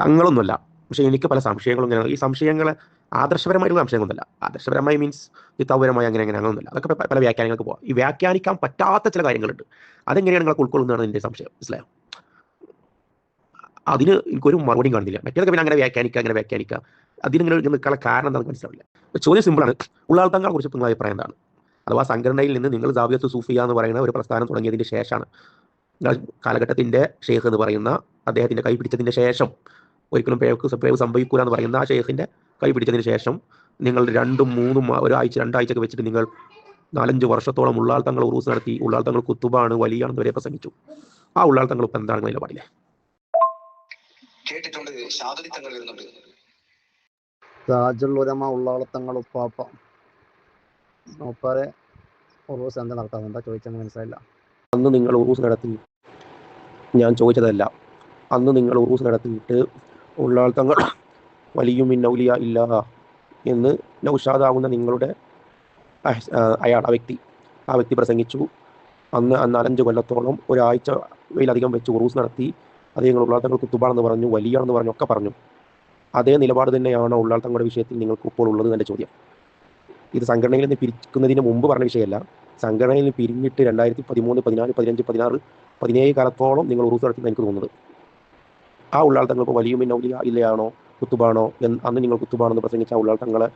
തങ്ങളൊന്നുമല്ല. പക്ഷേ എനിക്ക് പല സംശയങ്ങളും ഇങ്ങനെ ഈ സംശയങ്ങൾ ആദർശപരമായിട്ടുള്ള സംശയങ്ങളൊന്നുമല്ല. ആദർശപരമായി മീൻസ് ചിത്താപരമായി അങ്ങനെയൊന്നുമില്ല. അതൊക്കെ പല വ്യാഖ്യാനങ്ങൾക്ക് പോകാം. ഈ വ്യാഖ്യാനിക്കാൻ പറ്റാത്ത ചില കാര്യങ്ങളുണ്ട്. അതെങ്ങനെയാണ് നിങ്ങൾക്ക് ഉൾക്കൊള്ളുന്നതാണ് എൻ്റെ സംശയം. മനസ്സിലായോ? അതിന് എനിക്കൊരു മറുപടിയും കാണുന്നില്ല. മറ്റേതൊക്കെ പിന്നെ അങ്ങനെ വ്യാഖ്യാനിക്കുക. അതിനിങ്ങനെ നിൽക്കാനുള്ള കാരണം എന്താണെന്ന് മനസ്സിലാവില്ല. ചോദ്യം സിമ്പിളാണ്. ഉള്ളാൾത്തങ്ങളെ കുറിച്ച് നിങ്ങളുടെ അഭിപ്രായം എന്താണ്? അഥവാ സംഘടനയിൽ നിന്ന് നിങ്ങൾ ജാവിയത്ത് സൂഫിയ എന്ന് പറയുന്ന ഒരു പ്രസ്ഥാനം തുടങ്ങിയതിന് ശേഷമാണ്, നിങ്ങൾ കാലഘട്ടത്തിൻ്റെ ഷെയ്ഖ് എന്ന് പറയുന്ന അദ്ദേഹത്തിൻ്റെ കൈ പിടിച്ചതിന് ശേഷം, ഒരിക്കലും പേവ് സംഭവിക്കൂല എന്ന് പറയുന്ന ആ ഷെയ്ഖിൻ്റെ കൈ പിടിച്ചതിന് ശേഷം നിങ്ങൾ 2-3 ഒരാഴ്ച 2 ആഴ്ചയൊക്കെ വെച്ചിട്ട് നിങ്ങൾ 4-5 വർഷത്തോളം ഉള്ളാൾത്തങ്ങൾ ഉറൂസ് നടത്തി. ഉള്ളാൾത്തങ്ങൾ കുത്തുബാണ്, വലിയാണെന്ന് വരെ പ്രസംഗിച്ചു. ആ ഉള്ളാൾത്തങ്ങൾ ഇപ്പം എന്താണ് നിലപാടില്ലേ? കേട്ടിട്ടുണ്ട്, ഷാദുലിത്തങ്ങൾ വരുന്നുണ്ട്. താജുൽ ഉലമ ഉള്ളാളത്തങ്ങൾ ഉപ്പാപ്പ മൂപ്പരെ ഉറൂസ് എന്താ നടത്താൻ എന്താ ചോദിച്ചെന്ന് മനസ്സിലായില്ല. അന്ന് നിങ്ങൾ ഉറൂസ് നടത്തി, ഞാൻ ചോദിച്ചതല്ല. അന്ന് നിങ്ങൾ ഉറൂസ് നടത്തിയിട്ട് ഉള്ളാൾത്തങ്ങൾ വലിയും ഔലിയ ഇല്ല എന്ന് നൗഷാദാവുന്ന നിങ്ങളുടെ ആ വ്യക്തി പ്രസംഗിച്ചു. അന്ന് 4-5 കൊല്ലത്തോളം ഒരാഴ്ചയിലധികം വെച്ച് ഉറൂസ് നടത്തി. അത് നിങ്ങൾ ഉള്ളാൾത്തങ്ങൾ കുത്തുബാണെന്ന് പറഞ്ഞു, വലിയാണെന്ന് പറഞ്ഞു, ഒക്കെ പറഞ്ഞു. അതേ നിലപാട് തന്നെയാണോ ഉള്ളാൾത്തങ്ങളുടെ വിഷയത്തിൽ നിങ്ങൾക്ക് ഇപ്പോൾ ഉള്ളത്? എൻ്റെ ചോദ്യം. ഇത് സംഘടനയിൽ നിന്ന് പിരിക്കുന്നതിന് മുമ്പ് പറഞ്ഞ വിഷയമല്ല. സംഘടനയിൽ നിന്ന് പിരിഞ്ഞിട്ട് 2013, 14, 15, 16, 17 കാലത്തോളം നിങ്ങൾ ഉറൂസ് നടത്തുന്ന എനിക്ക് തോന്നുന്നത്. ആ ഉള്ളാൾത്തങ്ങൾ ഇപ്പോൾ വലിയ ഔലിയ ഇല്ലയാണോ കുത്തുബാണോ അന്ന് നിങ്ങൾ കുത്തുബാണെന്ന് പ്രസംഗിച്ച ആ ഉള്ളാൾത്തങ്ങളെ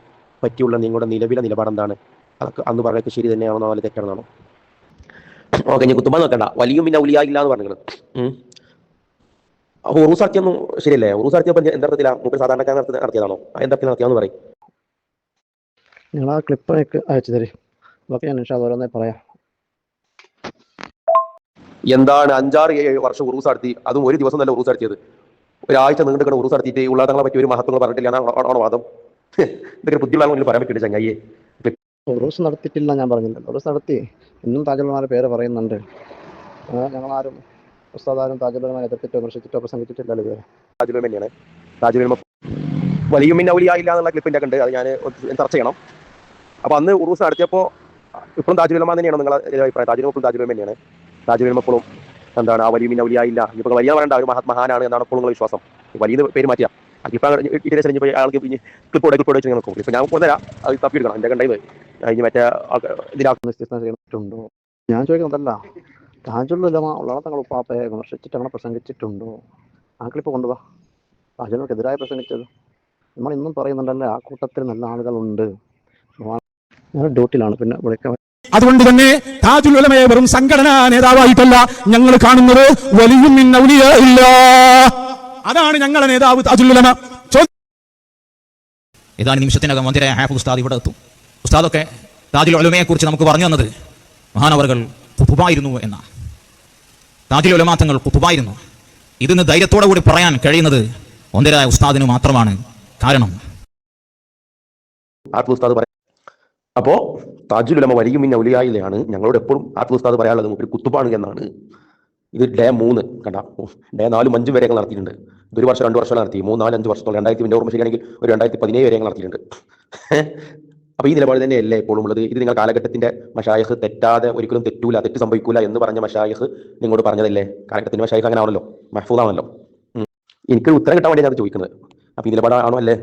പറ്റിയുള്ള നിങ്ങളുടെ നിലവിലെ നിലപാട് എന്താണ്? അതൊക്കെ അന്ന് പറഞ്ഞൊക്കെ ശരി തന്നെയാണോ അല്ല തെറ്റാണെന്നാണോ? ഓക്കെ, ഞാൻ കുത്തുബാൻ നോക്കണ്ട, വലിയ ഔലിയ ഇല്ല എന്ന് പറഞ്ഞത്. അപ്പോൾ ഉറൂസ് നടത്തിയൊന്നും ശരിയല്ലേ? ഉറൂസ് നടത്തിയപ്പോൾ എന്തർത്ഥത്തിലാ? മൂപ്പർ സാധാരണക്കാരൻ നടത്തിയതാണോ? എന്തർത്ഥത്തിൽ നടത്തിയാന്ന് പറയും. നിങ്ങൾ ആ ക്ലിപ്പ് അയച്ചു തരും. ഓക്കെ, ഞാൻ ഇൻഷാ അല്ലാഹ് ഓരോന്നേ പറയാം. എന്താണ് 5-6-7 വർഷം ഉറൂസ് നടത്തി, അതും ഒരു ദിവസം തന്നെ ഉറൂസ് നടത്തിയത്. ഒരാഴ്ച നീണ്ടുകിടന്ന് ഉറൂസ് നടത്തിയിട്ട് ഉള്ളാത്തങ്ങളെ പറ്റി ഒരു മഹത്വങ്ങൾ പറഞ്ഞിട്ടില്ല ആണോ വാദം? ഇതൊക്കെ ബുദ്ധിയുള്ള പറയാൻ പറ്റില്ല ചങ്ങായിയെ. ഉറൂസ് നടത്തിയിട്ടില്ല ഞാൻ പറഞ്ഞില്ല. ഉറൂസ് നടത്തി. ഇന്നും താജുൽമാരുടെ പേര് പറയുന്നുണ്ട്. ഞങ്ങളാരും ഉസ്താദാരും താജുൽമാരെ എതിർത്തിട്ടോ വിമർശിച്ചിട്ടോ പ്രസംഗിച്ചിട്ടില്ലല്ലോ ഇതുവരെ. താജുൽ തന്നെയാണ്. താജുൽ വലിയ ഔലിയ ഇല്ല എന്നുള്ള ക്ലിപ്പിൻ്റെ ഒക്കെ ഉണ്ട്. അത് ഞാൻ ചർച്ച ചെയ്യണം. അപ്പോൾ അന്ന് ഉറൂസ് നടത്തിയപ്പോൾ ഇപ്പോഴും താജുൽ ഉലമ തന്നെയാണോ നിങ്ങളുടെ അഭിപ്രായം? താജുൽ തന്നെയാണ്. താജുൽ എപ്പോഴും എന്താണ് ആ വലിയ ഔലിയ ഇല്ല, ഇപ്പോൾ വലിയ പറയേണ്ട ഒരു മഹാനാണ് എന്നാണ് എപ്പോഴും നിങ്ങളുടെ വിശ്വാസം. വലിയ പേര് മാറ്റിയാ ക്ലിപ്പ് ഇട്ടിട്ട് അയാൾക്ക് ക്ലിപ്പോടെ വെച്ച് നോക്കും. ഇപ്പോൾ ഞാൻ കൊണ്ടുവരാം, അത് തപ്പിയെടുക്കണം. എൻ്റെ കണ്ടായി കഴിഞ്ഞ് മറ്റേ ഇതിലാക്കുന്നുണ്ടോ ഞാൻ ചോദിക്കുന്നതല്ല. താജുൽ ഉലമ ഉള്ളാളത്തങ്ങൾ ഉപ്പാപ്പയെ വിമർശിച്ചിട്ട് അങ്ങനെ പ്രസംഗിച്ചിട്ടുണ്ടോ? ആ ക്ലിപ്പ് കൊണ്ടുപോവാ. താജുലിനെതിരായി പ്രസംഗിച്ചത് നമ്മൾ ഇന്നും പറയുന്നുണ്ടല്ലേ. ആ കൂട്ടത്തിൽ നല്ല ആളുകളുണ്ട്. ഞാൻ ഡ്യൂട്ടിലാണ്, പിന്നെ വിളിക്കാം. അതുകൊണ്ട് തന്നെ താജുൽ ഉലമയെ വെറും സംഘടനാ നേതാവായിട്ടല്ല ഞങ്ങൾ കാണുന്നത്. വലിയും ഔലിയ ഇല്ല, അതാണ് ഞങ്ങളുടെ നേതാവ് താജുൽ ഉലമ. ഏതാനും നിമിഷത്തിനകം മന്ദിരായ ഹാഫിദ് ഉസ്താദ് ഇവിടെ എത്തും. ഉസ്താദൊക്കെ താജുൽ ഉലമയെ കുറിച്ച് നമുക്ക് പറഞ്ഞു തന്നത് മഹാനവറുകൾ കുത്തുബായിരുന്നു എന്ന. താജുൽ ഉലമ തങ്ങൾ കുത്തുബായിരുന്നു. ഇതിന് ധൈര്യത്തോടു കൂടി പറയാൻ കഴിയുന്നത് മന്ദിരായ ഉസ്താദിന് മാത്രമാണ്. കാരണം അപ്പോൾ താജുൽ ഉലമ വലിയ ഔലിയയിലാണ് ഞങ്ങളോട് എപ്പോഴും ഹാഫിദ് ഉസ്താദ് പറയാനുള്ളത് ഒരു കുത്തുബാണ് എന്നാണ്. ഇത് ഡേ 3 കണ്ട, ഡേ 4-5 വരെ ഞങ്ങൾ നടത്തിയിട്ടുണ്ട്. ഇതൊരു വർഷം 2 വർഷം നടത്തി, 3-4-5 വർഷത്തോളം. 2000 ഓർമ്മ ശരിയാണെങ്കിൽ ഒരു 2017 വരെ ഞങ്ങൾ നടത്തിയിട്ടുണ്ട്. അപ്പോൾ ഈ നിലപാട് തന്നെയല്ലേ എപ്പോഴും ഉള്ളത്? ഇത് നിങ്ങൾ കാലഘട്ടത്തിന്റെ മശായിഖ് തെറ്റാതെ ഒരിക്കലും തെറ്റ് സംഭവിക്കൂല എന്ന് പറഞ്ഞ മശായിഖ് നിങ്ങളോട് പറഞ്ഞതല്ലേ? കാലഘട്ടത്തിന്റെ മശായിഖ് അങ്ങനെ ആണല്ലോ, മഹ്ഫൂദാണല്ലോ. എനിക്കൊരു ഉത്തരം കിട്ടാൻ വേണ്ടി ഞാൻ ചോദിക്കുന്നത്. അപ്പോൾ ഈ നിലപാടാണോ അല്ലേ?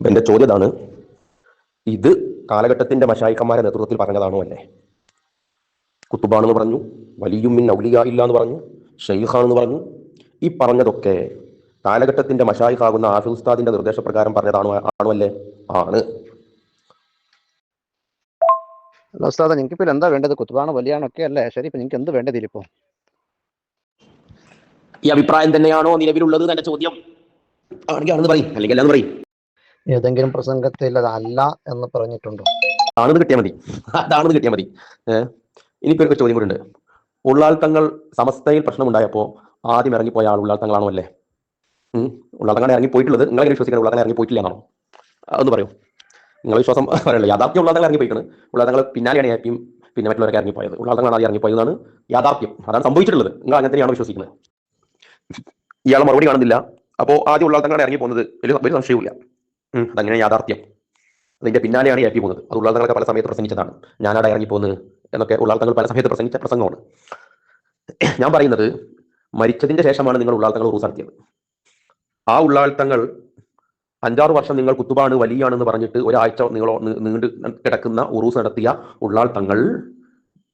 എന്റെ ചോദ്യം ഇതാണ്, ഇത് കാലഘട്ടത്തിന്റെ മശായിഖന്മാരുടെ നേതൃത്വത്തിൽ പറഞ്ഞതാണോ അല്ലേ? കുത്തുബാണെന്ന് പറഞ്ഞു, വലിയ ഔലിയ ഇല്ല എന്ന് പറഞ്ഞു, ഷെയ്ഖാണെന്ന് പറഞ്ഞു. ഈ പറഞ്ഞതൊക്കെ കാലഘട്ടത്തിന്റെ മശായിഖാകുന്ന ഹാഫിദ് ഉസ്താദിന്റെ നിർദ്ദേശപ്രകാരം പറഞ്ഞതാണോ അല്ലേ? ആണ്. അല്ല ഉസ്താദ്, നിങ്ങൾക്കിപ്പോൾ എന്താ വേണ്ടത്? കുത്തുബാണ് വലിയാണൊക്കെ അല്ലേ? ശരി, ഇപ്പൊ നിങ്ങൾക്ക് എന്ത് വേണ്ടതിലിപ്പോ? ഈ അഭിപ്രായം തന്നെയാണോ നിലവിലുള്ളത്? എന്റെ ചോദ്യം. ആണെന്ന് പറയും, അല്ലെങ്കിൽ അല്ലാന്ന് പറയും. ഏതെങ്കിലും പ്രസംഗത്തിൽ അതല്ല എന്ന് പറഞ്ഞിട്ടുണ്ടോ? അതാണെന്ന് കിട്ടിയാൽ മതി. എനിക്കൊരു ചോദ്യം കൂടെ ഉണ്ട്. ഉള്ളാൾത്തങ്ങൾ സമസ്തയിൽ പ്രശ്നമുണ്ടായപ്പോൾ ആദ്യം ഇറങ്ങിപ്പോയ ആൾ ഉള്ളാൾത്തങ്ങളാണോ അല്ലേ? ഉള്ളാൾത്തങ്ങളെ ഇറങ്ങിപ്പോയിട്ടുള്ളത് നിങ്ങളെങ്ങനെ വിശ്വസിക്കണം? ഉള്ളാൾത്തങ്ങൾ ഇറങ്ങിപ്പോയിട്ടില്ല എന്നാണോ? അതൊന്ന് പറയൂ. നിങ്ങൾ വിശ്വാസം പറയല്ലോ. യാഥാർത്ഥ്യം ഉള്ളാൾത്തങ്ങൾ ഇറങ്ങിപ്പോയിക്കണം. ഉള്ളാൾത്തങ്ങൾ പിന്നാലെയാണ് ആപ്പിയും പിന്നെ മറ്റുള്ളവരൊക്കെ ഇറങ്ങിപ്പോയത്. ഉള്ളാൾത്തങ്ങളാണ് ആദ്യം ഇറങ്ങിപ്പോയതാണ് യാഥാർത്ഥ്യം. അതാണ് സംഭവിച്ചിട്ടുള്ളത്. നിങ്ങൾ അങ്ങനെ തന്നെയാണോ വിശ്വസിക്കുന്നത്? ഇയാൾ മറുപടി കാണുന്നില്ല. അപ്പോൾ ആദ്യം ഉള്ളാൾത്തങ്ങളാണ് ഇറങ്ങി പോകുന്നത്, വലിയ സംശയമില്ല. അതങ്ങനെ യാഥാർത്ഥ്യം. അതിൻ്റെ പിന്നാലെയാണ് എ പി പോകുന്നത്. അത് ഉള്ളാൾ തങ്ങളൊക്കെ പല സമയത്ത് പ്രസംഗിച്ചതാണ്. ഞാനവിടെ ഇറങ്ങിപ്പോകുന്നത് എന്നൊക്കെ ഉള്ളാൾ തങ്ങൾ പല സമയത്ത് പ്രസംഗിച്ച പ്രസംഗമാണ്. ഞാൻ പറയുന്നത്, മരിച്ചതിൻ്റെ ശേഷമാണ് നിങ്ങൾ ഉള്ളാൾ തങ്ങൾ ഉറൂസ് നടത്തിയത്. ആ ഉള്ളാൾ തങ്ങൾ 5-6 വർഷം നിങ്ങൾ കുത്തുബാണ് വലിയാണെന്ന് പറഞ്ഞിട്ട് ഒരാഴ്ച നിങ്ങൾ നീണ്ടു കിടക്കുന്ന ഉറൂസ് നടത്തിയ ഉള്ളാൾ തങ്ങൾ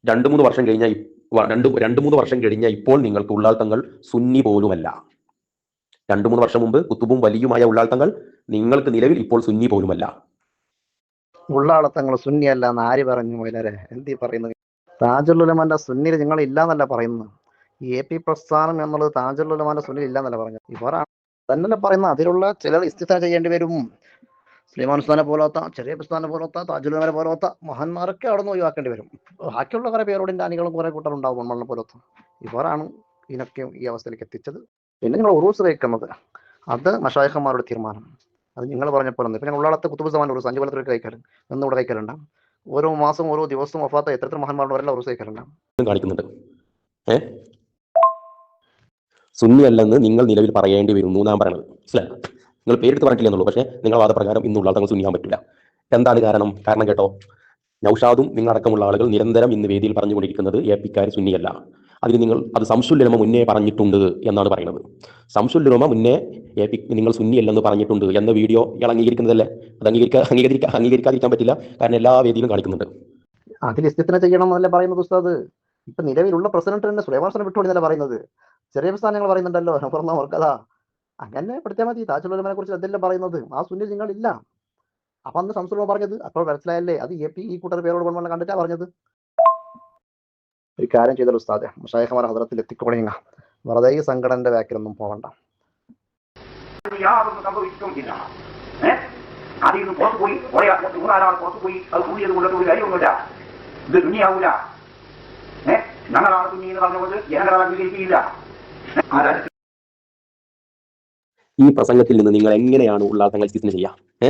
2-3 വർഷം കഴിഞ്ഞ 2-3 വർഷം കഴിഞ്ഞ ഇപ്പോൾ നിങ്ങൾക്ക് ഉള്ളാൾ തങ്ങൾ സുന്നി പോലുമല്ല. 2-3 വർഷം മുമ്പ് കുത്തുബും വലിയുമായ ഉള്ളാൾ തങ്ങൾ നിങ്ങൾക്ക് നിലവിൽ ഇപ്പോൾ സുന്നി പോലുമല്ല. ഉള്ളാളത്തങ്ങൾ സുന്നിയല്ല എന്ന് ആര് പറഞ്ഞു? മൊയിലരെ എന്തി പറയുന്നത്? താജുൽ ഉലമാന്റെ സുന്നിൽ നിങ്ങൾ ഇല്ലാന്നല്ല പറയുന്നത്. ഈ എ പി പ്രസ്ഥാനം എന്നുള്ളത് താജുൽ ഉലമാന്റെ സുന്നിൽ ഇല്ലാന്നല്ല പറഞ്ഞത്. ഇവരാണ് തന്നല്ലേ പറയുന്നത്. അതിലുള്ള ചിലർ ഇസ്തിഫാ ചെയ്യേണ്ടി വരും. സുലൈമാൻ ഉസ്താനെ പോലത്തെ, ചെറിയ ഉസ്താനെ പോലത്തെ, താജുൽ ഉലമാനെ പോലത്തെ മഹാന്മാരൊക്കെ അവിടെ നിന്ന് ഒഴിവാക്കേണ്ടി വരും. ബാക്കിയുള്ള കുറെ പേരോടിന്റെ അണികളും കുറെ കൂട്ടറുണ്ടാവും മണ്ണ പോലത്തെ. ഇവരാണ് ഇതിനൊക്കെ ഈ അവസ്ഥയിലേക്ക് എത്തിച്ചത്. പിന്നെ നിങ്ങൾ ഉറൂസ് കഴിക്കുന്നത് അത് മശായിഖന്മാരുടെ തീരുമാനം. അത് നിങ്ങൾ പറഞ്ഞപ്പോൾ ഇപ്പം ഞങ്ങൾ ഉള്ളാളത്തെ കുത്തുബ് സമാൻ ഉറൂസ് 5 കൊല്ലത്തിലേക്ക് കഴിക്കാറ് എന്നിവിടെ കഴിക്കലുണ്ടാവും. ഓരോ മാസം ഓരോ ദിവസവും വഫാത്ത എത്ര മഹാന്മാരുടെ ഉറൂസ് കഴിക്കലുണ്ടാവും കാണിക്കുന്നുണ്ട്. സുന്നിയല്ലെന്ന് നിങ്ങൾ നിലവിൽ പറയേണ്ടി വരുന്നു നാം പറയണത്. മനസ്സിലായി? നിങ്ങൾ പേരെടുത്ത് പറഞ്ഞിട്ടില്ലെന്നുള്ളൂ. പക്ഷേ നിങ്ങൾ വാദപ്രകാരം ഇന്നുള്ള തങ്ങൾ സുന്നിയാൻ പറ്റില്ല. എന്താണ് കാരണം? കാരണം കേട്ടോ, നൗഷാദും നിങ്ങളടക്കമുള്ള ആളുകൾ നിരന്തരം ഇന്ന് വേദിയിൽ പറഞ്ഞുകൊണ്ടിരിക്കുന്നത് എ പിക്കാർ സുന്നിയല്ല. അത് സംസുൽ ഉലമ മുന്നേ പറഞ്ഞിട്ടുണ്ട് എന്നാണ് പറയുന്നത്. സംസുൽ ഉലമ മുന്നേ നിങ്ങൾ സുന്നിയല്ലെന്ന് പറഞ്ഞിട്ടുണ്ട് എന്ന വീഡിയോ ഇയാൾ അംഗീകരിക്കുന്നതല്ലേ? അത് അംഗീകരിക്കാതിരിക്കാൻ പറ്റില്ല. കാരണം എല്ലാ വേദിയിലും കാണിക്കുന്നുണ്ട്. അതിൽ ഇസ്തിഫ്ന ചെയ്യണം എന്നല്ലേ പറയുന്നത് ഉസ്താദ്? ഇപ്പൊ നിലവിലുള്ള പ്രസിഡന്റ് തന്നെ സുലൈമാൻ ഉസ്താനെ വിട്ടുകൊടുന്നല്ലേ പറയുന്നത്. ചെറിയ സ്ഥാനങ്ങൾ പറയുന്നുണ്ടല്ലോ അവർക്കതാ അങ്ങനെ പെടുത്തിയാൽ മതി. താജുൽ ഉലമയെ കുറിച്ച് അതെല്ലാം പറയുന്നത്. ആ സുന്നിൽ നിങ്ങളില്ല. അപ്പൊ അന്ന് സംസുൽ ഉലമ പറഞ്ഞത് അപ്പോൾ മനസ്സിലായല്ലേ? അത് എ പി ഈ കൂട്ടർ പേരോട് കൊണ്ടുവന്ന് കണ്ടിട്ടാ പറഞ്ഞത്. ഒരു കാര്യം ചെയ്തല്ലോ ഉസ്താദെ, മശായിഖ്മാർ ഹദ്റത്തിൽ എത്തിക്കൊള്ളുക. വെറുതെ ഈ സംഘടനയുടെ ബാക്കിലൊന്നും പോകണ്ട. യാതൊന്നും സംഭവിച്ചിട്ടില്ല. അതിൽ നിന്ന് പുറത്തുപോയി 3-4 ആൾ പുറത്തുപോയി അത് കൂടിയത് കൊണ്ടൊരു കാര്യമൊന്നുമില്ല. ഇത് തുന്നിയാവൂല. ഞങ്ങളാണ് തുന്നി എന്ന് പറഞ്ഞുകൊണ്ട് ജനങ്ങളെ അംഗീകരിക്കുകയില്ല. ഈ പ്രസംഗത്തിൽ നിന്ന് നിങ്ങൾ എങ്ങനെയാണ് ഉള്ളാൾ തങ്ങൾ ഇസ്തിഫ്ന ചെയ്യുക?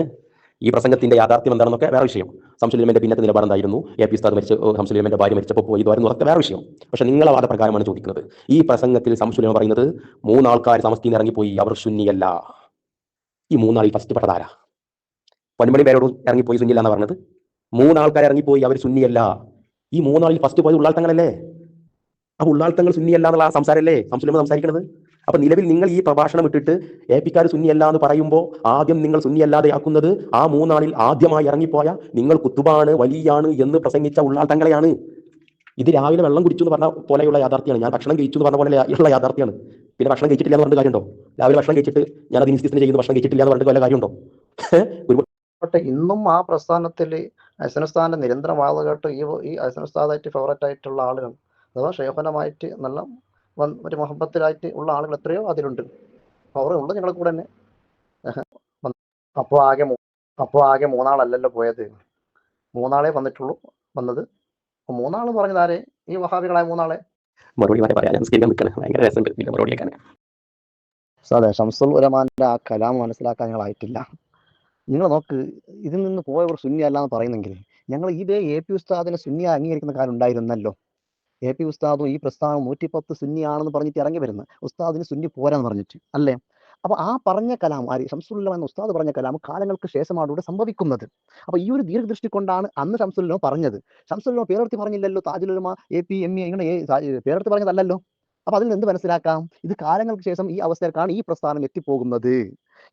ഈ പ്രസംഗത്തിന്റെ യാഥാർത്ഥ്യം എന്താണെന്നൊക്കെ വേറെ വിഷയം. സംസുൽ ഉലമയുടെ പിന്നത്തെ നിലപാടെന്തായിരുന്നു? എ പി ഉസ്താദ് സംസുൽ ഉലമയുടെ ഭാര്യ മരിച്ചപ്പോൾ പോയി ഇതുവരെ വേറെ വിഷയം. പക്ഷെ നിങ്ങളെ വാദപ്രകാരമാണ് ചോദിക്കുന്നത്. ഈ പ്രസംഗത്തിൽ സംസുൽ ഉലമ പറയുന്നത് 3 ആൾക്കാർ സമസ്തയിൽ നിന്ന് ഇറങ്ങിപ്പോയി, അവർ സുന്നിയല്ല. ഈ 3 ആൾ ഫസ്റ്റ് പെട്ടതാരാ? പൊന്മണി പേരോട് ഇറങ്ങിപ്പോയി സുന്നിയല്ല എന്നാണ് പറഞ്ഞത്. 3 ആൾക്കാർ ഇറങ്ങിപ്പോയി, അവർ സുന്നിയല്ല. ഈ 3 ആളിൽ ഫസ്റ്റ് പോയത് ഉള്ളാൾ തങ്ങളല്ലേ? ആ ഉള്ളാൾ തങ്ങൾ സുന്നിയല്ല എന്നുള്ള സംസാരമല്ലേ സംസുൽ ഉലമ സംസാരിക്കുന്നത്? അപ്പൊ നിലവിൽ നിങ്ങൾ ഈ പ്രഭാഷണം ഇട്ടിട്ട് എ പിക്കാർ സുന്നിയല്ല എന്ന് പറയുമ്പോൾ ആദ്യം നിങ്ങൾ സുന്നിയല്ലാതെ ആക്കുന്നത് ആ 3 ആളിൽ ആദ്യമായി ഇറങ്ങിപ്പോയ നിങ്ങൾ കുത്തുബാണ് വലിയാണ് എന്ന് പ്രസംഗിച്ച ഉള്ളാൾ തങ്ങളെയാണ്. ഇത് രാവിലെ വെള്ളം കുടിച്ചു എന്ന് പറഞ്ഞ പോലെയുള്ള യാഥാർത്ഥ്യമാണ്. ഞാൻ ഭക്ഷണം കഴിച്ചു എന്ന് പറഞ്ഞ പോലെയുള്ള യാഥാർത്ഥ്യമാണ്. പിന്നെ ഭക്ഷണം കഴിച്ചിട്ടില്ല എന്ന് പറഞ്ഞ കാര്യമുണ്ടോ? രാവിലെ ഭക്ഷണം കഴിച്ചിട്ട് ഞാൻ അത് ഇൻസിസ്റ്റന്റ് ചെയ്യുന്നു, ഭക്ഷണം കഴിച്ചിട്ടില്ല എന്ന് പറഞ്ഞിട്ട് വല്ല കാര്യമുണ്ടോ? പക്ഷെ ഇന്നും ആ പ്രസ്ഥാനത്തിൽ ഹസനുസ്താന്റെ നിരന്തരം വാദ കേട്ട് ഈ ഹസനുസ്താദായിട്ട് ഫേവറേറ്റ് ആയിട്ടുള്ള ആളുകൾ അഥവാ ഷെയ്ഖുനമായിട്ട് നല്ല ഒരു മുഹബത്തിലായിട്ട് ഉള്ള ആളുകൾ എത്രയോ അതിലുണ്ട്. അവർ ഉണ്ട് നിങ്ങളെ കൂടെ തന്നെ. അപ്പോൾ ആകെ 3 ആളല്ലല്ലോ പോയത്. 3 ആളെ വന്നത്. 3 ആൾ പറഞ്ഞത് ആരെ? ഈ വഹാബികളായ 3 ആളെ. അതെ, ശംസുൽ ഉലമാന്റെ ആ കലാം മനസ്സിലാക്കാൻ ഞങ്ങളായിട്ടില്ല. നിങ്ങൾ നോക്ക്, ഇതിൽ നിന്ന് പോയവർ സുന്നി അല്ല എന്ന് പറയുന്നെങ്കിൽ ഞങ്ങൾ ഇതേ എ പി ഉസ്താദിനെ സുന്നിയ അംഗീകരിക്കുന്ന കാലം ഉണ്ടായിരുന്നല്ലോ. എ പി ഉസ്താദും ഈ പ്രസ്ഥാനം 110 സുന്നിയാണെന്ന് പറഞ്ഞിട്ട് ഇറങ്ങി വരുന്നത് ഉസ്താദിന് സുന്നി പോരാന്ന് പറഞ്ഞിട്ട് അല്ലേ? അപ്പൊ ആ പറഞ്ഞ കലാം ശംസുൽ ഉലമ എന്ന ഉസ്താദ് പറഞ്ഞ കലാം കാലങ്ങൾക്ക് ശേഷമാണ് ഇവിടെ സംഭവിക്കുന്നത്. അപ്പൊ ഈ ഒരു ദീർഘദൃഷ്ടി കൊണ്ടാണ് അന്ന് ശംസുൽ ഉലമ പറഞ്ഞത്. ശംസുൽ ഉലമ പേരെടുത്ത് പറഞ്ഞില്ലല്ലോ. താജുൽ ഉലമ എ പി എം ഇ ഇങ്ങനെ പേരെടുത്ത് പറഞ്ഞതല്ലല്ലോ. അപ്പൊ അതിൽ നിന്ന് എന്ത് മനസ്സിലാക്കാം? ഇത് കാലങ്ങൾക്ക് ശേഷം ഈ അവസ്ഥയിലാണ് ഈ പ്രസ്ഥാനം എത്തിപ്പോകുന്നത്.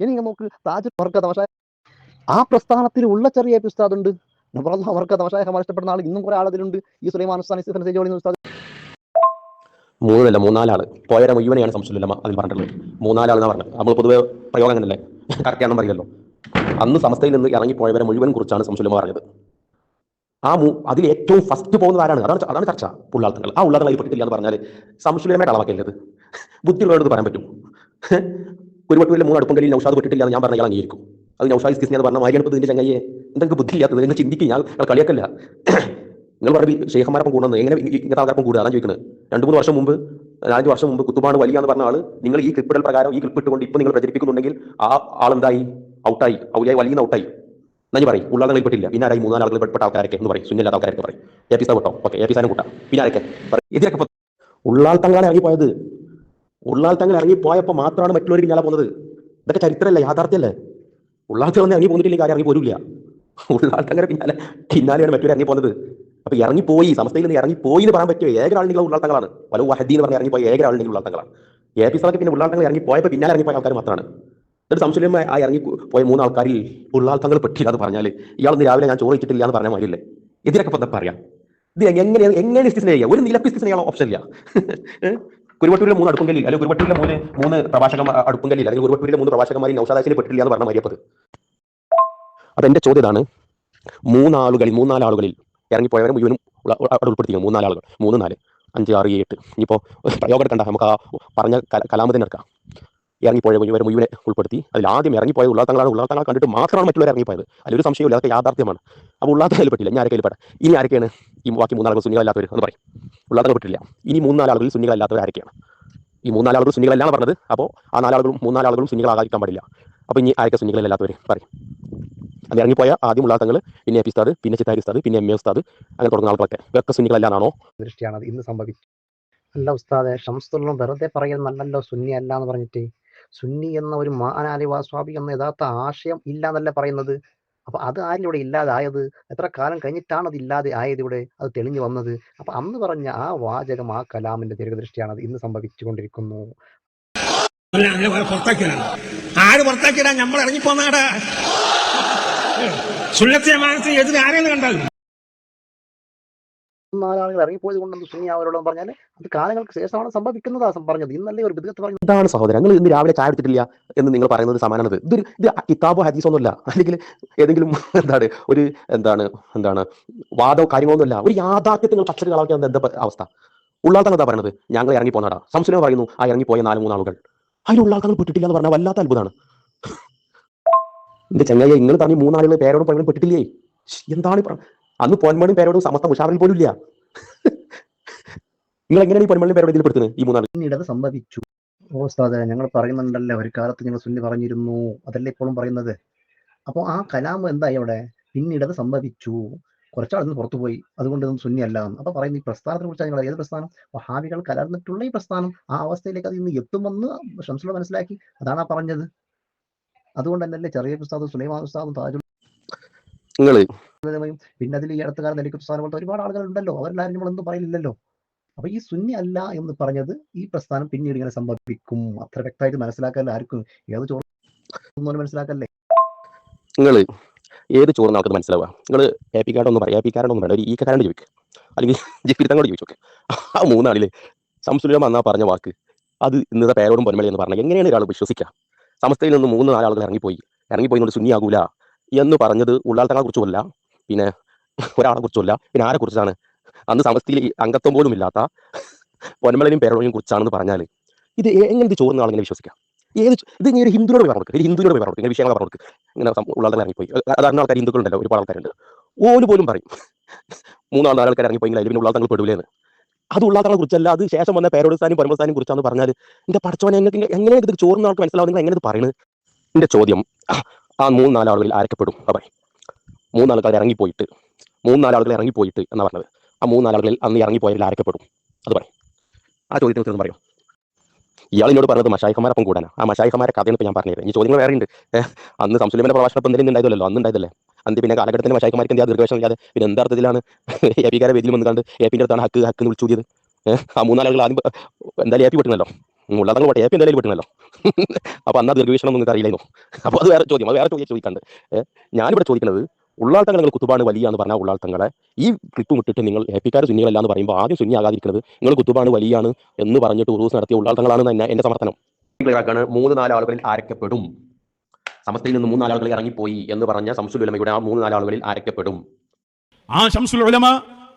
ഇനി നിങ്ങൾ നോക്ക്, താജുൽ വർക്ക ആ പ്രസ്ഥാനത്തിൽ ഉള്ള ചെറിയ ഉസ്താദ് ഉണ്ട്. അവർക്ക് തമാശായഹമാർ ഇഷ്ടപ്പെടുന്ന ആൾ ഇന്നും കുറെ ആളതിലുണ്ട്. ഈ സുലൈമാൻ ഉസ്താദ് ഉസ്താദ് 3-4 ആള് പോയവരെ മുഴുവനെയാണ് സംസുൽ ഉലമ അതിൽ പറഞ്ഞിട്ടുള്ളത്. 3-4 ആൾ എന്ന് പറഞ്ഞത് നമ്മൾ പൊതുവെ പ്രയോഗം അങ്ങനല്ലേ, കറക്റ്റാണെന്ന് പറയല്ലോ. അന്ന് സമസ്തയിൽ നിന്ന് ഇറങ്ങിപ്പോയവരെ മുഴുവൻ കുറിച്ചാണ് സംസുൽ ഉലമ പറഞ്ഞത്. അതിൽ ഏറ്റവും ഫസ്റ്റ് പോകുന്നത് ആരാണ്? അതാണ് ചർച്ച. ഉള്ളാൾ തങ്ങൾ. ആ ഉള്ളാൾ തങ്ങൾ പെട്ടിട്ടില്ല എന്ന് പറഞ്ഞാൽ സംസുൽ ഉലമയുടെ അളവാക്കല്ലത്. ബുദ്ധിയുള്ളവരോട് പറയാൻ പറ്റും. കുരുവട്ടൂരിലെ 3 അടുപ്പം കല്ലിൽ നൗഷാദ് പെട്ടിട്ടില്ല എന്ന് ഞാൻ പറഞ്ഞാൽ ഞാൻ അംഗീകരിക്കും. അത് നൗഷാദ് ഇസ്തിഫ്ന എന്ന് പറഞ്ഞാൽ മാരിയാണ് ഇതിന്റെ ചങ്ങയെ. എന്തെങ്കിലും ബുദ്ധിയില്ലാത്തത് നിങ്ങൾ ചിന്തിക്കുക. ഞാൻ കളിയാക്കല്ല. നിങ്ങൾ പറഞ്ഞ ഷെയ്ഖന്മാരപ്പം കൂടുന്നത് എങ്ങനെ ഇങ്ങനത്തെ ആൾക്കാർക്കും കൂടുക? അതാണ് ചോദിക്കുന്നത്. 2-3 വർഷം മുമ്പ് 4 വർഷം മുമ്പ് കുത്തുബാണ് വലിയ എന്ന് പറഞ്ഞ ആള് നിങ്ങൾ ഈ ക്ലിപ്പിടൽ പ്രകാരം ഈ ക്ലിപ്പ് ഇട്ടുകൊണ്ട് ഇപ്പോൾ നിങ്ങൾ പ്രചരിപ്പിക്കുന്നുണ്ടെങ്കിൽ ആ ആളെന്തായി? ഔട്ടായി. ഔലിയായി വലിയ ഔട്ടായി എന്നാ പറയും. ഉള്ളാൾ തങ്ങളിൽ പെട്ടില്ല. പിന്നെ ആരായി? 3-4 ആളുകൾ പെട്ട ആൾക്കാരൊക്കെ എന്ന് പറയും. സുന്നില്ലാത്ത ആൾക്കാരൊക്കെ പറയും. എ പി സാ കൂട്ടോ, ഓക്കെ, എ പി സാനും കൂട്ടാം. പിന്നെ ആരൊക്കെ ഇതിനൊക്കെ ഉള്ളാൾ തങ്ങളാണ് ഇറങ്ങിപ്പോയത്. ഉള്ളാൾ തങ്ങൾ ഇറങ്ങിപ്പോയപ്പോൾ മാത്രമാണ് മറ്റുള്ളവർക്ക് ഞാളെ പോകുന്നത്. ഇതൊക്കെ ചരിത്രമല്ല, യാഥാർത്ഥ്യമല്ലേ? ഉള്ളാൾ തങ്ങൾ ഇറങ്ങി പോന്നിട്ടില്ലെങ്കിൽ ആരും ഇറങ്ങി പോരില്ല. ഉള്ളാൾത്തങ്ങനെ പിന്നാലെയാണ് മറ്റൊരു ഇറങ്ങി പോകുന്നത്. അപ്പൊ ഇറങ്ങിപ്പോയി, സമസ്തയിൽ നിന്ന് ഇറങ്ങിപ്പോയി എന്ന് പറയാൻ പറ്റുമോ? ഏക ആളുണ്ടെങ്കിൽ ഉള്ളാൾത്തങ്ങളാണ്. പല വഹദി എന്ന് പറഞ്ഞാൽ ഇറങ്ങിപ്പോയി ഏക ആളുണ്ടെങ്കിൽ ഉള്ളാൾത്തങ്ങളാണ്. APSക്ക് പിന്നെ ഉള്ളാൾത്തങ്ങൾ ഇറങ്ങിപ്പോയപ്പോൾ പിന്നാലെ ഇറങ്ങിപ്പോയ ആൾക്കാർ മാത്രമാണ്. എന്നിട്ട് സംശയം ആ ഇറങ്ങി പോയ 3 ആൾക്കാരിൽ ഉള്ളാൾത്തങ്ങൾ പെട്ടില്ല എന്ന് പറഞ്ഞാൽ ഇയാൾ ഇന്ന് രാവിലെ ഞാൻ ചോറ് വെച്ചിട്ടില്ല എന്ന് പറഞ്ഞാൽ മതിയില്ലേ? ഇതിനൊക്കെ ഇപ്പം എന്താ പറയാം? ഇത് എങ്ങനെ ഇസ്തിസ്ന ചെയ്യുക? ഒരു നിലക്ക് ഇസ്തിസ്ന ചെയ്യാനുള്ള ഓപ്ഷൻ ഇല്ല. കുരുവട്ടൂരിലെ 3 അടുപ്പുങ്കലിൽ, അല്ലെങ്കിൽ കുരുവട്ടൂരിലെ 3 പ്രഭാഷക അടുപ്പുങ്കലിൽ, അല്ലെങ്കിൽ കുരുവട്ടൂരിലെ 3 പ്രഭാഷകന്മാരിൽ നൗഷാദാശിൽ പെട്ടില്ല എന്ന് പറഞ്ഞ മരിയപ്പത്. അപ്പൊ എന്റെ ചോദ്യം ഇതാണ്, 3-4 ആളുകളിൽ ഇറങ്ങിപ്പോയവരെ മുഴുവനും അവിടെ ഉൾപ്പെടുത്തിക്കുന്നു. 3-4 ആളുകൾ, 3, 4, 5, 6, 7. ഇനിയിപ്പോൾ പ്രയോഗം എടുക്കണ്ട, നമുക്ക് ആ പറഞ്ഞ കലാമതിനെ എടുക്കാം. ഇറങ്ങിപ്പോയ മുഴുവനെ ഉൾപ്പെടുത്തി. അതിൽ ആദ്യം ഇറങ്ങിപ്പോയത് ഉള്ളാത്തങ്ങളാണ്. ഉള്ളാത്തങ്ങൾ കണ്ടിട്ട് മാത്രമാണ് മറ്റുള്ളവർ ഇറങ്ങിപ്പോയത്. അതിലൊരു സംശയമില്ല, അതൊക്കെ യാഥാർത്ഥ്യമാണ്. അപ്പോൾ ഉള്ളാത്തങ്ങൾ പെട്ടില്ല. ഇനി ആരൊക്കെ പെടാം? ഇനി ആരൊക്കെയാണ് ഈ ബാക്കി 3 ആളുകൾ സുന്നികളല്ലാത്തവർ എന്ന് പറയും? ഉള്ളാത്തങ്ങൾ പെട്ടില്ല. ഇനി 3-4 ആളുകളിൽ സുന്നികളല്ലാത്തവർ ആരൊക്കെയാണ്? ഈ 3-4 ആളുകൾ സുന്നികളല്ലാന്ന് പറഞ്ഞത്. അപ്പോൾ ആ 3-4 ആളുകളും സുന്നികളാകാതിരിക്കാൻ പാടില്ല. അപ്പോൾ ഇനി ആരൊക്കെ സുന്നികളല്ലാത്തവർ പറയും? അത് ഇറങ്ങിപ്പോയ ആദ്യം ഉള്ളാത്തങ്ങൾ, പിന്നെ AP ഉസ്താദ്, പിന്നെ ചിത്താരി ഉസ്താദ്, പിന്നെ MA ഉസ്താദ്, അങ്ങനെ തുടങ്ങുന്ന ആളുകളൊക്കെ ഇവരൊക്കെ സുന്നികളല്ലാന്നാണോ? ദൃഷ്ടിയാണ് അത് ഇന്ന് സംഭവിച്ചത്. അല്ല ഉസ്താദെ, ഷംസുൽ വെറുതെ പറയുന്നല്ലോ സുന്നി അല്ല എന്ന് പറഞ്ഞിട്ട്. സുന്നി എന്ന ഒരു മാനാലി വാസ്വാബി എന്ന യഥാർത്ഥ ആശയം ഇല്ല എന്നല്ല പറയുന്നത്. അപ്പൊ അത് ആരിലൂടെ ഇല്ലാതായത്? എത്ര കാലം കഴിഞ്ഞിട്ടാണ് അത് ഇല്ലാതെ ആയത്? ഇവിടെ അത് തെളിഞ്ഞു വന്നത്. അപ്പൊ അന്ന് പറഞ്ഞ ആ വാചകം, ആ കലാമിന്റെ ദീർഘദൃഷ്ടിയാണ് അത് ഇന്ന് സംഭവിച്ചുകൊണ്ടിരിക്കുന്നു. ആര് പുറത്താക്കിയടാ? നമ്മൾ ഇറങ്ങിപ്പോന്നാടാ. സുന്നത്തെ മാനത്തെ എതിരെ ആരെന്ന് കണ്ടാലും 4 ആളുകൾ ഇറങ്ങിപ്പോയത് കൊണ്ടൊന്ന് സുന്നി അവരോടെന്ന് പറഞ്ഞാൽ അത് കാലങ്ങൾക്ക് ശേഷമാണ് സംഭവിക്കുന്നതാ പറഞ്ഞത്. ഇന്നല്ലേ ഒരു ബിദ്അത്ത് പറഞ്ഞു. ഇതാണ് സഹോദരൻ, നിങ്ങൾ ഇന്ന് രാവിലെ ചായ എടുത്തിട്ടില്ല എന്ന് നിങ്ങൾ പറയുന്നത് സമാനമാണ്. ഇത് കിതാബോ ഹദീസോ ഒന്നുമല്ല, അല്ലെങ്കിൽ ഏതെങ്കിലും എന്താണ് വാദോ കാര്യങ്ങളൊന്നുമല്ല. ഒരു യാഥാർത്ഥ്യത്തിൽ നിങ്ങൾ പച്ചക്ക് കളാക്കിയ എന്താ അവസ്ഥ? ഉള്ളാൾത്തങ്ങൾ എന്താ പറയുന്നത്? ഞങ്ങൾ ഇറങ്ങി പോന്നാടാ. സംശയം പറയുന്നു ആ ഇറങ്ങിപ്പോയ 4-3 ആളുകൾ, അതിലുള്ളാൾത്തങ്ങൾ പെട്ടിട്ടില്ല എന്ന് പറഞ്ഞാൽ വല്ലാത്ത അത്ഭുതമാണ്. എന്റെ ചങ്ങായി, നിങ്ങൾ പറഞ്ഞ 3 ആളുകൾ പേരോടും പഴങ്ങളും പെട്ടിട്ടില്ലേ? എന്താണ് അന്ന് പൊന്മണി പേരോടും സമസ്ത മുഷാവറിൽ പോലും ഇല്ല. നിങ്ങൾ എങ്ങനെയാണ് ഈ പൊന്മണി പേരോട് ഇതിൽ പെടുത്തുന്നത്? ഈ 3 ആൾ പിന്നീട് അത് സംഭവിച്ചു. ഉസ്താദേ, ഞങ്ങൾ പറയുന്നുണ്ടല്ലോ, ഒരു കാലത്ത് ഞങ്ങൾ സുന്നി പറഞ്ഞിരുന്നു, അതല്ലേ ഇപ്പോഴും പറയുന്നത്. അപ്പോൾ ആ കലാം എന്തായി അവിടെ? പിന്നീട് അത് സംഭവിച്ചു. കുറച്ചാളൊന്ന് പുറത്തുപോയി, അതുകൊണ്ട് ഇതൊന്നും സുന്നി അല്ല. അപ്പൊ പറയുന്നത് ഈ പ്രസ്ഥാനത്തെ കുറിച്ച് നിങ്ങൾ ഏത് പ്രസ്ഥാനം? വഹാബികൾ കലർന്നിട്ടുള്ള ഈ പ്രസ്ഥാനം ആ അവസ്ഥയിലേക്ക് അത് ഇന്ന് എത്തുമെന്ന് ഷംസുൽ മനസ്സിലാക്കി. അതാണ് ആ പറഞ്ഞത്. അതുകൊണ്ട് തന്നെയല്ലേ ചെറിയ ഉസ്താദും സുലൈമാൻ ഉസ്താദും താജുൽ പിന്നെ അതിൽ ഈ അടുത്ത കാലം നെല്ലിക്കുത്ത് ഉസ്താദിനെ പോലത്തെ ഒരുപാട് ആളുകൾ ഉണ്ടല്ലോ. അവരെല്ലാവരും നമ്മളൊന്നും പറയില്ലല്ലോ. അപ്പൊ ഈ സുന്നി അല്ല എന്ന് പറഞ്ഞത് ഈ പ്രസ്ഥാനം പിന്നീട് ഇങ്ങനെ സംഭവിക്കും. അത്ര വ്യക്തമായിട്ട് മനസ്സിലാക്കല്ല ആർക്കും. ഏത് ചോറ് മനസ്സിലാക്കല്ലേ? നിങ്ങൾ ഏത് ചോറിന് ആൾക്കത് മനസ്സിലാവുക? നിങ്ങൾ AP കാർഡൊന്നും പറയാം, AP കാർഡൊന്നും വേണ്ട, ഒരു കാരണ്ട് ചോദിക്കുക, അല്ലെങ്കിൽ ജിഫിരിത്തങ്ങോട് ചോദിച്ചു നോക്കുക. ആ 3 ആളിൽ ശംസുൽ എന്നാ പറഞ്ഞ വാക്ക് അത് ഇന്നത്തെ പേരോടും പൊന്മളി എന്ന് പറഞ്ഞാൽ എങ്ങനെയാണ് ഒരാൾ വിശ്വസിക്കുക? സമസ്തയിൽ നിന്ന് 3-4 ആളുകൾ ഇറങ്ങിപ്പോയി കൊണ്ട് സുന്നിയാകൂല എന്ന് പറഞ്ഞത് ഉള്ളാൾത്തങ്ങളെ കുറിച്ചുമല്ല, പിന്നെ ഒരാളെ കുറിച്ചുമല്ല, പിന്നെ ആരെ കുറിച്ചാണ്? അന്ന് സമസ്തയിൽ അംഗത്വം പോലും ഇല്ലാത്ത പൊന്മളയും പേരോടും കുറിച്ചാണെന്ന് പറഞ്ഞാൽ ഇത് എങ്ങനെ ചോറുന്ന ആളെങ്ങനെ വിശ്വസിക്കാം? ഇത് ഇനി ഒരു ഹിന്ദുവിനോട് പറഞ്ഞു കൊടുക്കുക, ഒരു ഹിന്ദുവിനോട് പറഞ്ഞു കൊടുക്കുക, ഇങ്ങനെ വിഷയങ്ങൾ പറഞ്ഞു കൊടുക്കുക. ഇങ്ങനെ ഉള്ളാൾത്തങ്ങൾ ഇറങ്ങിപ്പോയി. അതാണ് ആൾക്കാർ ഹിന്ദുക്കളുണ്ടല്ലോ, ഒരുപാട് ആൾക്കാരുണ്ട്. പോലും പറയും 3-4 ആൾക്കാർ ഇറങ്ങിപ്പോയി അതിൽ പിന്നെ ഉള്ളാൾത്തങ്ങൾ പെടൂലേന്ന്. അത് ഉള്ളാത്തങ്ങളെ കുറിച്ചല്ല, അത് ശേഷം വന്ന പേരോടുസ്ഥാനും പൊന്മസ്ഥാനും കുറിച്ചാന്ന് പറഞ്ഞാൽ എന്റെ പഠിച്ചവനെ എങ്ങനെ ഇത് ചോറുന്ന ആൾക്ക് മനസ്സിലാവും? നിങ്ങൾ എങ്ങനെ ഇത് പറയുന്നത്? എന്റെ ചോദ്യം, ആ 3-4 ആളുകളിൽ ആരൊക്കെപ്പെടും? പറയും. 3 ആളുകൾ ഇറങ്ങിപ്പോയിട്ട് എന്നാ പറഞ്ഞത്. ആ 3-4 ആളുകളിൽ അന്ന് ഇറങ്ങിപ്പോയവരിൽ ആരൊക്കെപ്പെടും? അത് പറയും. ആ ചോദ്യത്തിന് ഉത്തരം പറയും. ഇയാളിനോട് പറഞ്ഞത് മശായിഖമാരൊപ്പം കൂടാനാ. ആ മശായിഖമാരെ കഥയാണ് ഇപ്പോൾ ഞാൻ പറഞ്ഞത്. ഈ ചോദ്യങ്ങൾ വേറെ ഉണ്ട്. അന്ന് സംസുലമിന്റെ പ്രഭാഷണം എന്തെങ്കിലും ഉണ്ടായതല്ലോ, അന്ന് ഉണ്ടായതല്ലേ. അന്ന് പിന്നെ കാലഘട്ടത്തിന് മശായിഖമാർക്ക് എന്താ ദീർഘവേഷം ഇല്ലാതെ പിന്നെ എന്താ അർത്ഥത്തിലാണ് AP കാരെ വേദിയിൽ വന്ന് കണ്ട് AP അടുത്താണ് ഹക്ക് എന്ന് വിളിച്ചു കൂടിയത്? ആ 3-4 ആളുകൾ ആദ്യം എന്തായാലും AP പെട്ടുന്നല്ലോ, ഉള്ളതങ്ങൾ പോട്ടെ, AP എന്തായാലും പെട്ടുന്നല്ലോ. അപ്പൊ അന്നാ ദീർഘവീക്ഷണം നിങ്ങൾക്ക് അറിയില്ലായിരുന്നു. അപ്പോൾ അത് വേറെ ചോദ്യം, ചോദിക്കാണ്ട്. ഞാനിവിടെ ചോദിക്കുന്നത്, ഉള്ളാൾത്തങ്ങൾ കുത്തുബാണ് വലിയ എന്ന് പറഞ്ഞാൽ ഉള്ളാൾത്തങ്ങളെ ഈ ക്ലിപ്പ് വിട്ടിട്ട് നിങ്ങൾ AP കാർ സുന്നികളല്ല എന്ന് പറയുമ്പോൾ ആദ്യം സുന്നി ആകാതിരിക്കുന്നത് നിങ്ങൾ കുത്തുബാണ് വലിയാണ് എന്ന് പറഞ്ഞിട്ട് ഉറൂസ് നടത്തിയ ഉള്ളാൾത്തങ്ങളാണ് തന്നെ എന്റെ സമർത്ഥനം. 3-4 ആളുകളിൽ ആരൊക്കെപ്പെടും? സമസ്തയിൽ നിന്ന് 3-4 ആളുകൾ ഇറങ്ങിപ്പോയി എന്ന് പറഞ്ഞ ശംസുൽ ഉലമയുടെ ആ 3-4 ആളുകളിൽ ആരൊക്കെപ്പെടും? ആ ശംസുൽ ഉലമ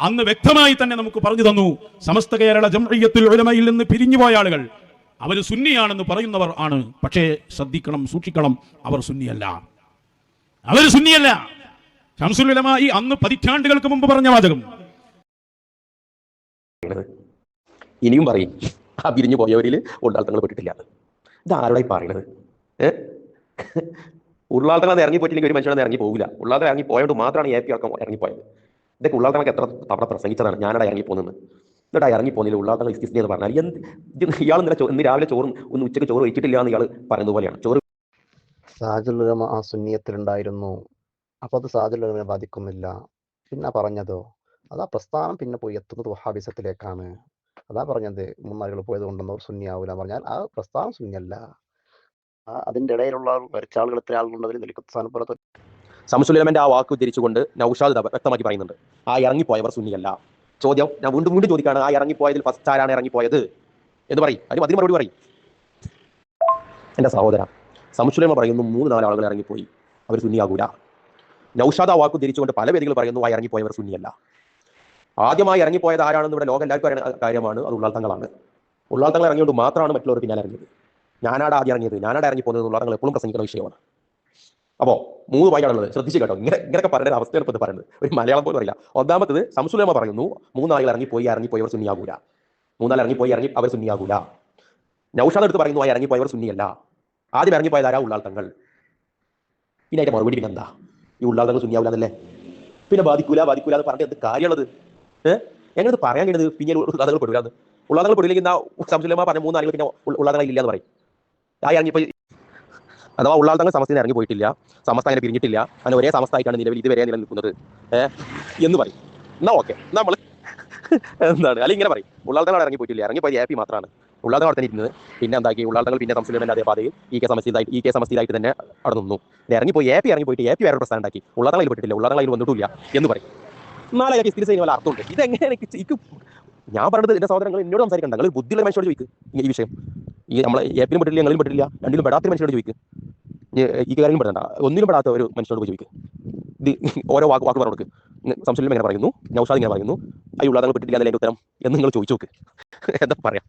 അന്ന് വ്യക്തമായി തന്നെ നമുക്ക് പറഞ്ഞു തന്നു. സമസ്ത കേരള ജംഇയ്യത്തുൽ ഉലമയിൽ നിന്ന് പിരിഞ്ഞുപോയ ആളുകൾ അവർ സുന്നിയാണെന്ന് പറയുന്നവർ ആണ്. പക്ഷേ ശ്രദ്ധിക്കണം, സൂക്ഷിക്കണം, അവർ സുന്നിയല്ല. ശംസുൽ ഉലമ ഈ അന്ന് പതിറ്റാണ്ടുകൾക്ക് മുമ്പ് പറഞ്ഞ വാചകം ഇനിയും പറയും, ആ പിരിഞ്ഞു പോയവരിൽ ഉള്ളാൾത്തങ്ങൾ പെട്ടിട്ടില്ല. ഇത് ആരോടായി പറയുന്നത്? ഉള്ളാൾത്തങ്ങൾ ഇറങ്ങിപ്പോയിട്ടില്ലെങ്കിൽ ഒരു മനുഷ്യനെ ഇറങ്ങി പോകില്ല. ഉള്ളാൾത്തങ്ങൾ ഇറങ്ങി പോയതുകൊണ്ട് മാത്രമാണ് AP അടക്കം ഇറങ്ങിപ്പോയത്. ഇതൊക്കെ ഉള്ളാൾത്തങ്ങൾക്ക് എത്ര തവണ പ്രസംഗിച്ചതാണ് ഞാനടാ ഇറങ്ങിപ്പോകുന്നത്. എന്നിട്ട് ഇറങ്ങിപ്പോന്നില്ല ഉള്ളാൾത്തങ്ങൾ ഇസ്തിസ്ന എന്ന് പറഞ്ഞാൽ ഇയാൾ ഇന്ന് രാവിലെ ചോറും ഒന്ന് ഉച്ചയ്ക്ക് ചോറ് വെച്ചിട്ടില്ല എന്ന് ഇയാൾ പറയുന്നത് പോലെയാണ്. ചോറ് താജുൽ ഉലമ ആ സുന്നിയത്തിലുണ്ടായിരുന്നു. അപ്പോൾ അത് സാധുലമയെ ബാധിക്കുന്നില്ല. പിന്നെ പറഞ്ഞതോ അതാ പ്രസ്ഥാനം പിന്നെ പോയി എത്തുന്നത് വഹാബിസത്തിലേക്കാണ്. അതാ പറഞ്ഞത് മൂന്നാളുകൾ പോയത് കൊണ്ടൊന്നും സുന്നിയാവൂല പറഞ്ഞാൽ ആ പ്രസ്ഥാനം സുന്നിയല്ല. അതിൻ്റെ ഇടയിലുള്ള വരച്ച ആളുകൾ എത്ര ആളുകളുണ്ടതിൽ നിൽക്കുന്ന പോലെ ശംസുലുലമന്റെ ആ വാക്ക് ഉദ്ധരിച്ചുകൊണ്ട് നൗഷാദ് വ്യക്തമാക്കി പറയുന്നുണ്ട്, ആ ഇറങ്ങിപ്പോയവർ സുന്നിയല്ല. ചോദ്യം ഞാൻ വീണ്ടും വീണ്ടും ചോദിക്കുകയാണ്, ആ ഇറങ്ങിപ്പോയതിൽ ഫസ്റ്റ് ആരാണ് ഇറങ്ങിപ്പോയത് എന്ന് പറയും. അതിന് മറുപടി പറയും. എൻ്റെ സഹോദര, ശംസുലുലമ പറയുന്നു 3-4 ആളുകൾ ഇറങ്ങിപ്പോയി, അവർ സുന്നിയാകൂല. നൗഷാദ് ആ വാക്ക് ഉദ്ധരിച്ചുകൊണ്ട് പല വേദികൾ പറയുന്നു, ആ ഇറങ്ങിപ്പോയവർ സുന്നിയല്ല. ആദ്യമായി ഇറങ്ങിപ്പോയത് ആരാണെന്ന് ഇവിടെ ലോകം എല്ലാവർക്കും അറിയുന്ന കാര്യമാണ്, അത് ഉള്ളാൾ തങ്ങളാണ്. ഉള്ളാൾ തങ്ങൾ ഇറങ്ങിയോണ്ട് മാത്രമാണ് മറ്റുള്ളവർ പിന്നാലെ ഇറങ്ങിയത്. ഞാനാട് ആദ്യം ഇറങ്ങിയത്, ഞാനാട് ഇറങ്ങിപ്പോകുന്നത് ഉള്ളാൾ തങ്ങൾ എപ്പോഴും പ്രസംഗിക്കുന്ന വിഷയമാണ്. അപ്പോൾ 3 വായിക്കാളുള്ളത് ശ്രദ്ധിച്ച് കേട്ടോ. ഇങ്ങനെയൊക്കെ പറയുന്ന ഒരു അവസ്ഥയാണ് ഇപ്പോൾ പറയുന്നത്. ഒരു മലയാളം പോലും അറിയില്ല. ഒന്നാമത്തത് ശംസുലുലമ പറയുന്നു 3 ആളുകൾ ഇറങ്ങിപ്പോയവർ സുന്നിയാകൂല. 3 ആൾ ഇറങ്ങി അവർ സുന്നിയാകൂല. നൗഷാദ് എടുത്ത് പറയുന്നു, ആ ഇറങ്ങിപ്പോയവർ സുന്നിയല്ല. ആദ്യം ഇറങ്ങിപ്പോയത് ആരാ? ഉള്ളാൾ തങ്ങൾ. പിന്നെ അതിന്റെ മറുപടി പിന്നെ എന്താ? ഈ ഉള്ളാൾ തങ്ങൾ സുന്നിയാകൂല എന്നല്ലേ? പിന്നെ ബാധിക്കൂല എന്ന് പറഞ്ഞിട്ട് എന്ത് കാര്യമുള്ളത്? എങ്ങനെ പറയാൻ കഴിയുന്നത്? പിന്നെ കഥകൾ പെടില്ലാന്ന്. ഉള്ളാൾ തങ്ങൾ പെടില്ലെങ്കിൽ ശംസുലുലമ പറഞ്ഞ 3 ആളുകൾ പിന്നെ ഉള്ളാൾ തങ്ങൾ ഇല്ല എന്ന് പറയും. ആ ഇറങ്ങിപ്പോയി അഥവാ ഉള്ളാൾ തങ്ങൾ സമസ്തയിൽ ഇറങ്ങി പോയിട്ടില്ല, സമസ്ത അങ്ങനെ പിരിഞ്ഞിട്ടില്ല, അങ്ങനെ ഒരേ സമസ്തയായിട്ടാണ് നിലവിൽ ഇതുവരെ നിലനിൽക്കുന്നത് എന്ന് പറയും. എന്നാ ഓക്കെ, നമ്മൾ എന്താണ് അല്ലെങ്കിൽ ഇങ്ങനെ പറയും, ഉള്ളാൾ തങ്ങൾ ഇറങ്ങി പോയിട്ടില്ല, ഇറങ്ങിപ്പോയത് AP മാത്രമാണ്. ഉള്ളാൾ തങ്ങൾ അവിടെ തന്നെ ഇരുന്നത്. പിന്നെ എന്താക്കി? ഉള്ളാൾ തങ്ങൾ പിന്നെ ശംസുലുലമന്റെ അതേ പാതയിൽ ഈ കെ സമസ്തയിലായിട്ട് തന്നെ അവിടെ നിന്നു. ഇറങ്ങിപ്പോയി ഇറങ്ങിപ്പോയിട്ട് AP വേറെ പ്രസ്ഥാനം ഉണ്ടാക്കി. ഉള്ളാൾ തങ്ങൾ പെട്ടിട്ടില്ല, ഉള്ളാൾ തങ്ങൾ വന്നിട്ടില്ല എന്ന് പറയും. നാളെ സ്ഥിതി ചെയ്യുന്ന അർത്ഥമുണ്ട്. ഇതെങ്ങനെ എനിക്ക് ഞാൻ പറഞ്ഞത് എൻ്റെ സഹോദരങ്ങൾ എന്നോട് സംസാരിക്കണ്ട, നിങ്ങൾ ബുദ്ധിയുള്ള മനുഷ്യരോട് ചോദിക്കും ഈ വിഷയം. ഈ നമ്മളെ APയിലും പെട്ടില്ല, ഞങ്ങളും പെട്ടില്ല, രണ്ടിലും പെടാത്ത മനുഷ്യരോട് ചോദിക്കും. ഈ കാര്യങ്ങളും പെടണ്ട, ഒന്നിലും പെടാത്ത ഒരു മനുഷ്യനോട് പോയി ചോദിക്കും. ഇത് ഓരോ വാക്ക് പറഞ്ഞു കൊടുക്ക്. ശംസുലുലമ ഇങ്ങനെ പറയുന്നു, നൗഷാദ് ഇങ്ങനെ പറയുന്നു, ഈ ഉള്ളാൾ തങ്ങൾ പെട്ടിട്ടില്ല എന്നതിൻ്റെ ഉത്തരം എന്ന് നിങ്ങൾ ചോദിച്ചു നോക്ക്. എന്താ പറയാം?